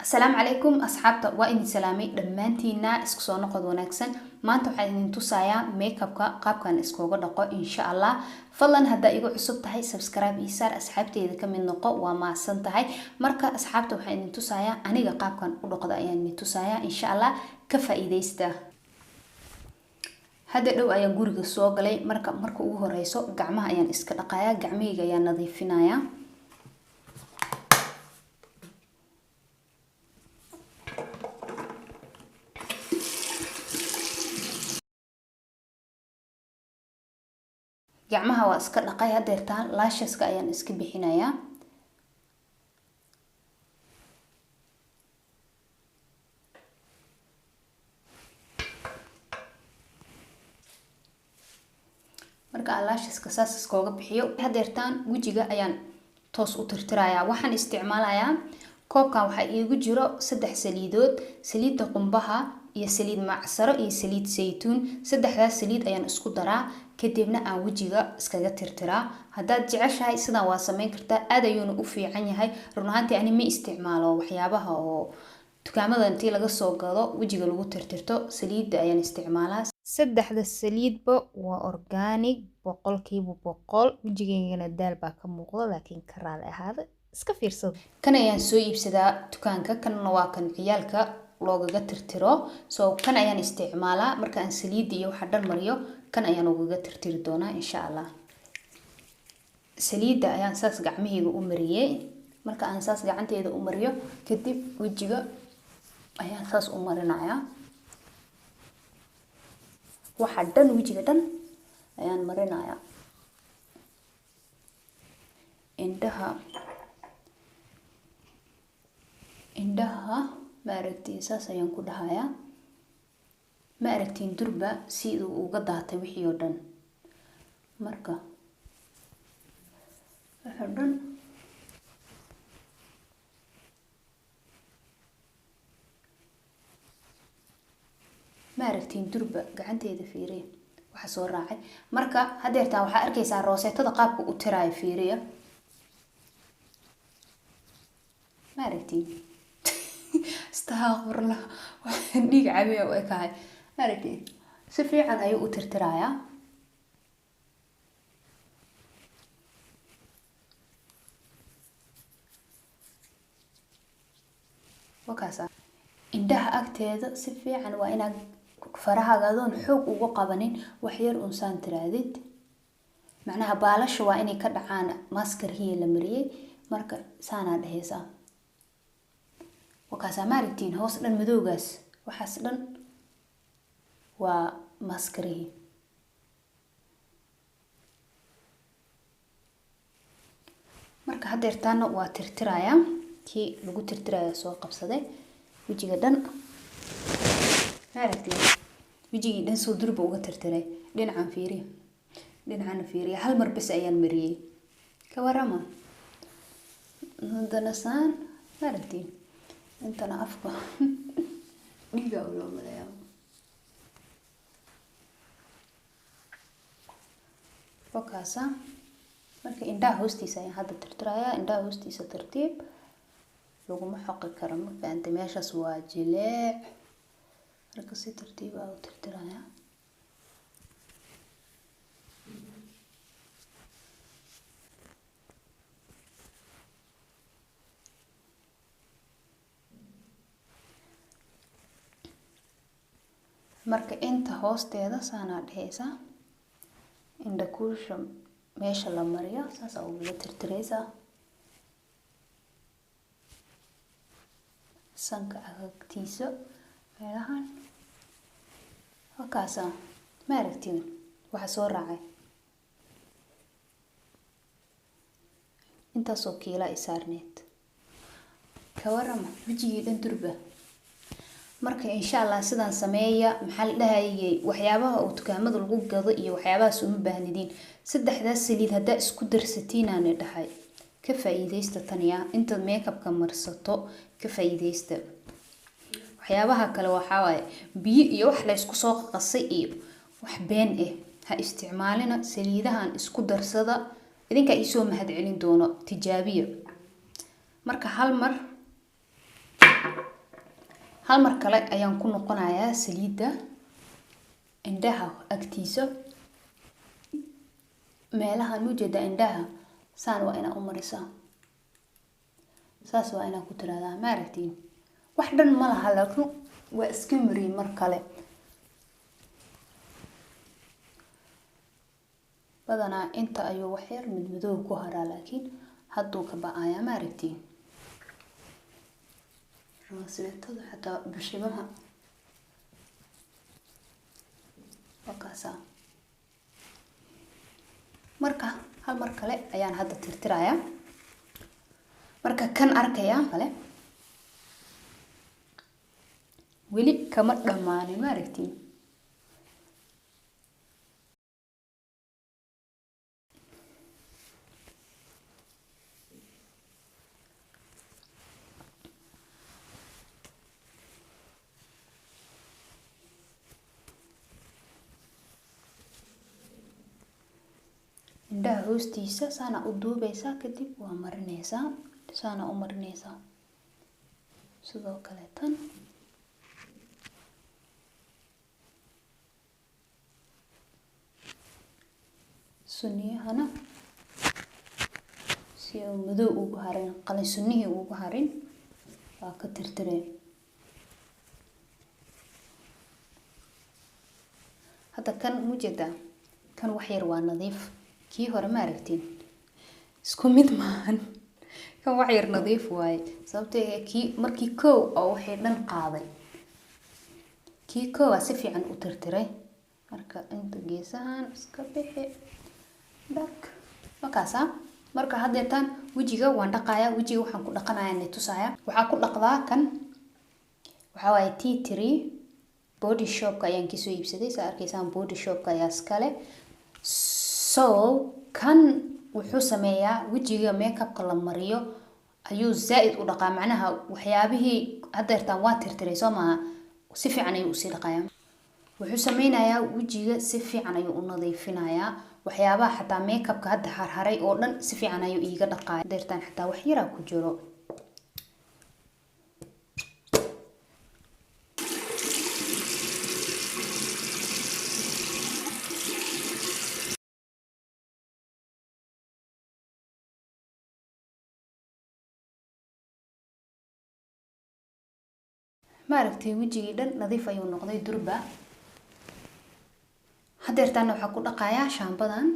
السلام عليكم أصحابتا وإني سلامي دمانتينا اسكو soo noqod wanaagsan maanta waxaan idin tusayaa makeup-ka qaabkan iskooga dhaqo insha Allah fadlan hadda igu cusub tahay subscribe ii saar asxaabteyda ka mid noqo waa maasan tahay marka asxaabta waxaan idin tusayaa aniga qaabkan u dhaqdo ayaan idin tusayaa insha Allah ka faa'iideysta hadda dhow ayaan guriga soo galay marka ugu horeyso gacmaha ayaan iska dhaqayaa gacmahayga ayaan nadiifinayaa gacmaha waa iska dhaqay hadeertaan lasheska ayaan iska bixinayaa marka lasheska saas iskooga bixiyo hadeertaan wajiga ayaan toos u tirtirayaa waxaan isticmaalayaa koobkan waxa iigu jiro 3 saliidood saliidda qumbaha iyo saliid macsaro iyo saliid saytuun saddexdaas saliid ayaan isku daraa kadibna aan wajiga iskaga tirtiraa haddaad jeceshahay sidan waa sameyn kartaa aad ayuuna u fiican yahay run ahaantii ani ma isticmaalo waxyaabaha oo dukaamada intii laga soo gado wajiga lagu tirtirto saliidda ayaan isticmaalaa saddexda saliidba waa organic 100% wajigeygana daal baa ka muuqda laakiin ka raali ahaada iska fiirsado kan ayaan soo iibsadaa dukaanka kanna waa kan ciyaalka loogaga tirtiro soo kan ayaan isticmaalaa marka aan saliid iyo waxa dhan mariyo kan ayaan ugaga tirtiri doonaa insha Allah saliidda ayaan saas gacmahayga u mariyay marka aan saas gacanteeda u mariyo kadib wajiga ayaan saas u marinayaa waxa dhan wajiga dhan ayaan marinayaa indhaha ma aragtiin saas ayaan ku dhahayaa ma aragtiin durba siduu uga daatay wixii oo dhan marka waxa dhan ma aragtiin durba gacanteeda fiiriya waxa soo raacay marka hadeertaan waxa arkaysaa roosetada qaabka u tiraayo fiiriya ma aragtiin استغفرنا ديق عبيه وكاي aragtay si fiican ayuu u tirtirayaa wakaasa indhaha agteeda si fiican waa inaad farahaadoon xoog ugu qabanin wax yar uun saan tiraadid macnaha baalasha waa inay ka dhacaan maskarhiya la mariyay marka saana dhahaysa wakaasa maaragtiin hoos dhan madowgaas waxaas dhan waa maskarihi marka hadeertaana waa tirtirayaa kii lagu tirtiraya soo qabsaday wajiga dhan maaragtiin wajigii dhan soo durba uga tirtiray dhinacan fiiriya hal mar bas ayaan mariyay ka warama hadana saan maaragtiin intana afka dhiiga u loo malayaa wakaasa marka indhaha hoostiisa ayaan hadda tirtirayaa indhaha hoostiisa tartiib laguma xoqi karo marka inta meeshaas waa jileec marka si tartiib ah u tirtirayaa marka inta hoosteeda saana dhehaysa indha kuusha meesha la mariyo saas ugu tirtiraysa sanka agtiisa meelahan wakaasa ma aragtiin waxa soo raacay intaasoo kiila isaarneed ka warama wajigii dhan durba marka insha Allah sidaan sameeya maxaa la dhahayay waxyaabaha oo dukaamada lagu gado iyo waxyaabahaas uma baahnidin saddexdaas saliid hadda isku darsatiin aan dhahay ka faa'iideysta taniya inta makeup-ka marsato ka faa'iideysta waxyaabaha kale waxa waaye biyo iyo wax la isku soo qasay iyo wax been ha isticmaalina saliidahan isku darsada idinka ay soo mahad celin doono tijaabiyo marka hal mar hal mar kale ayaan ku noqonayaa saliidda indhaha agtiisa meelaha nuujada indhaha saan waa inaa u marisaa saas waa inaa ku tiraahdaa ma aragtiin wax dhan ma laha laakiin waa iska mariyay mar kale badanaa inta ayuu wax yar madmadow ku haraa laakiin hadduu ka ba'ayaa ma aragtiin rasiitada xataa bishimaha wakaasa marka hal mar kale ayaan hadda tirtirayaa marka kan arkaya kale weli kama dhamaanin ma aragtiin indhaha hoostiisa saana u duubaysaa kadib waa marinaysaa saana u marinaysaa sidoo kale tan sunniyahana si uu madow ugu harin qalin sunnihii ugu harin waa ka tirtireen hadda kan mujeda kan wax yar waa nadiif kii hore ma aragtiin isku mid maahan kan wax yar nadiif waaye sababtoo ah kii markii koow oo waxay dhan qaaday kii koow si fiican u tirtiray marka inta geesahan iska bixi dhaq markaasa marka haddeetan wajiga waan dhaqayaa wajiga waxaan ku dhaqanayaa inay tusaaya waxaa ku dhaqdaa kan waxa waaye tea tree body shop ayaan kasoo iibsaday saa arkaysaan body shop ayaa iskale so kan wuxuu sameeyaa wajiga makeup-ka la mariyo ayuu zaaid u dhaqaa macnaha waxyaabihii haddeertaan waa tirtiray soo maaha si fiican ayuu usii dhaqayaa wuxuu sameynayaa wajiga si fiican ayuu u nadiifinayaa waxyaabaha xataa makeup-ka hadda harharay oo dhan si fiican ayuu iiga dhaqaaya haddeertaan xataa wax yaraa ku jiro ma aragtay wajigii dhan nadiif ayuu noqday durba haddeertaana waxaa ku dhaqayaa shaambadan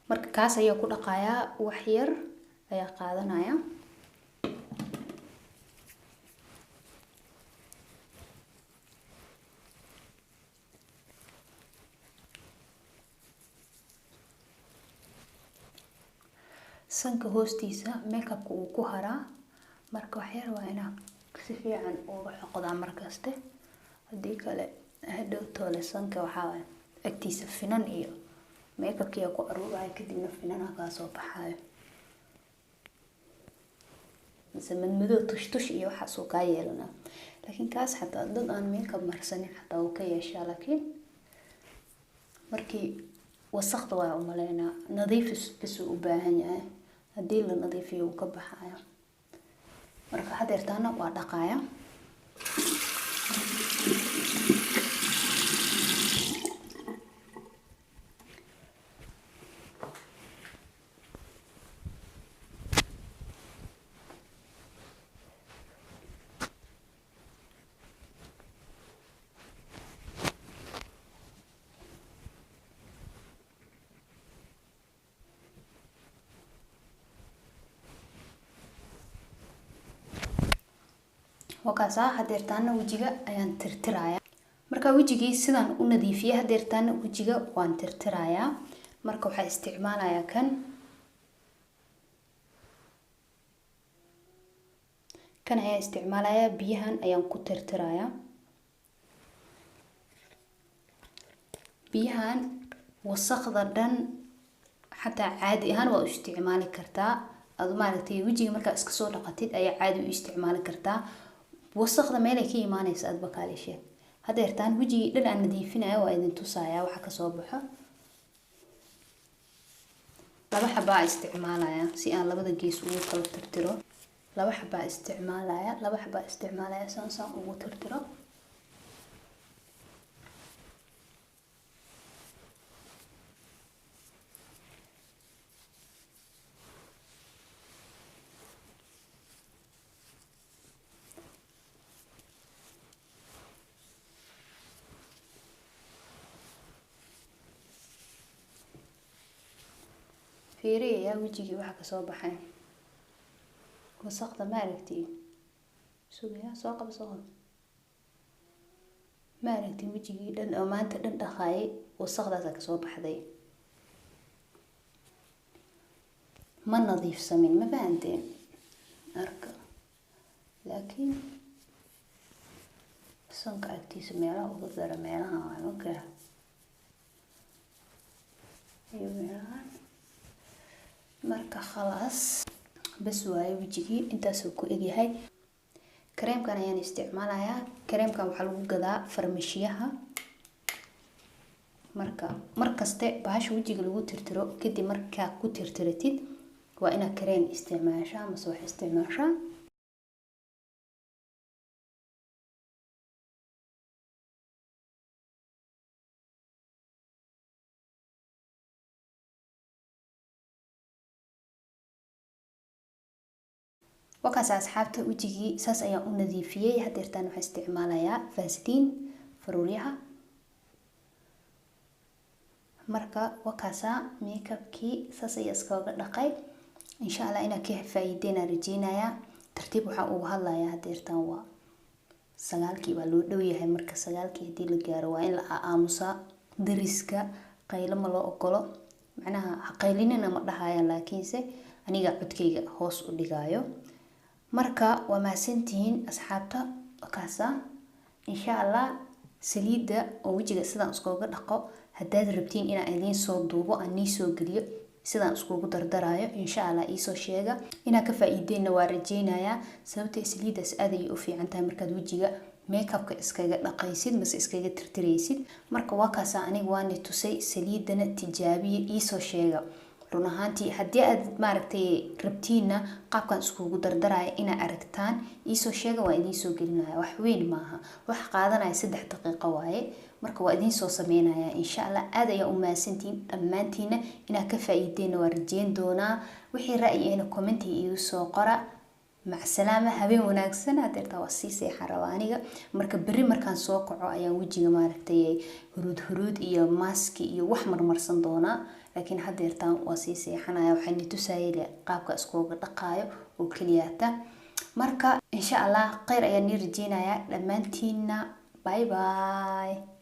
marka kaas ayaa ku dhaqayaa wax yar ayaa qaadanaya sanka hoostiisa makeup-ka uu ku haraa marka wax yar waa inaa si fiican uga xoqdaa markaste haddii kale hadhow toole sanka waxaa agtiisa finan iyo makeup-kii ku aruuraya kadibna finanaha kaa soo baxaayo mise madmadow tush iyo waxaasuu kaa yeelanaa laakiin kaas xataa dad aan makeup marsanin xataa uu ka yeeshaa laakiin markii wasaqda waa umaleynaa nadiifis bisuu u baahan yahay haddii la nadiifiyo uu ka baxayo marka haddeertaana waa dhaqaaya wakaasa haddeertaana wajiga ayaan tirtirayaa marka wajigii sidaan u nadiifiyay haddeertaana wajiga waan tirtirayaa marka waxaa isticmaalayaa kan ayaa isticmaalayaa biyahan ayaan ku tirtirayaa biyahan wasaqda dhan xataa caadi ahaan waa u isticmaali kartaa aad maaragtay wajiga markaa iska soo dhaqatid ayaa caadi u isticmaali kartaa wasaqda meel ay ka imaanaysa aad bakaalishe haddeertaan wajigii dhan aan nadiifinayo waa idin tusayaa waxa ka soo baxo laba xabaa isticmaalaya si aan labada gees ugu kala tirtiro. laba xabaa isticmaalaya saan ugu tirtiro. fiiriya wajigii waxa ka soo baxay wasaqda ma aragtay suuga soo qabso ma aragtay wajigii dhan oo maanta dhan dhaqaay wasaqdaas ka soo baxday ma nadiifsamin ma fahanteen arka laakiin sanka agtiisa meelaha ugu dara meelaha waa okay iyo meelaha marka khalaas bas waaye wajigii intaas uu ku egyahay. kareemkan ayaan isticmaalayaa. kareemkan waxa lagu gadaa farmashiyaha. markaste bahasha wajiga lagu tirtiro kadib marka ku tirtiratid waa inaad kareem isticmaashaa ama wax isticmaashaa. wakaas asxaabta wajigii saas ayaan u nadiifiyay. hadeertaan waxaan isticmaalayaa Vaseline faruuryaha. marka wakaasa makeupkii saas ayaa iskaga dhaqay. insha Allah inaad ka faa'iideyna rajeynayaa. tartiib waxaan ugu hadlayaa hadeertaan waa 9kii baa loo dhow yahay. marka 9kii hadii la gaaro waa in la aamusa dariska qaylo ma loo ogolo. macnaha qaylinina ma dhahayaan laakiinse aniga codkayga hoos u dhigaayo. marka waa maasantihiin asxaabta wakaasa insha Allah saliida oo wajiga sidaan iskooga dhaqo haddaad rabtiin inaan idiin soo duubo aan nii soo geliyo sidaan iskugu dardarayo insha Allah ii soo sheega. inaa ka faa'iideyna waa rajeynayaa sababtoo saliidaas aad ay u fiican tahay markaad wajiga makeupka iskaga dhaqaysid mise iskaga tirtiraysid. marka wakaasa aniga waan tusay saliidana tijaabiye ii soo sheega. run ahaantii haddii aad maaragtay rabtiina qaabkan iskugu dardaraya ina aragtaan ii soo sheega waa idiin soo gelinaya. wax weyn maaha wax qaadanaya 3 daqiiqo waaye. marka waa idiin soo sameynaya insha Allah. aad ayaa u maasantiin dhammaantiina inaa ka faa'iideyna waa rajeyn doonaa. wixii ra'yiina comment iigu soo qora. مع السلامة habeen wanaagsan hadeerta waa sii seexan rabaa aniga. marka bari markaan soo kaco ayaan wajiga maaragtay huruud iyo maski iyo wax marmarsan doonaa. laakiin hadeertaan waa sii seexanaya. waxaan tusayay qaabka iskooga dhaqaayo oo kaliyaata. marka insha Allah khayr ayaan ni rajeynayaa dhammaantiina. bye bye.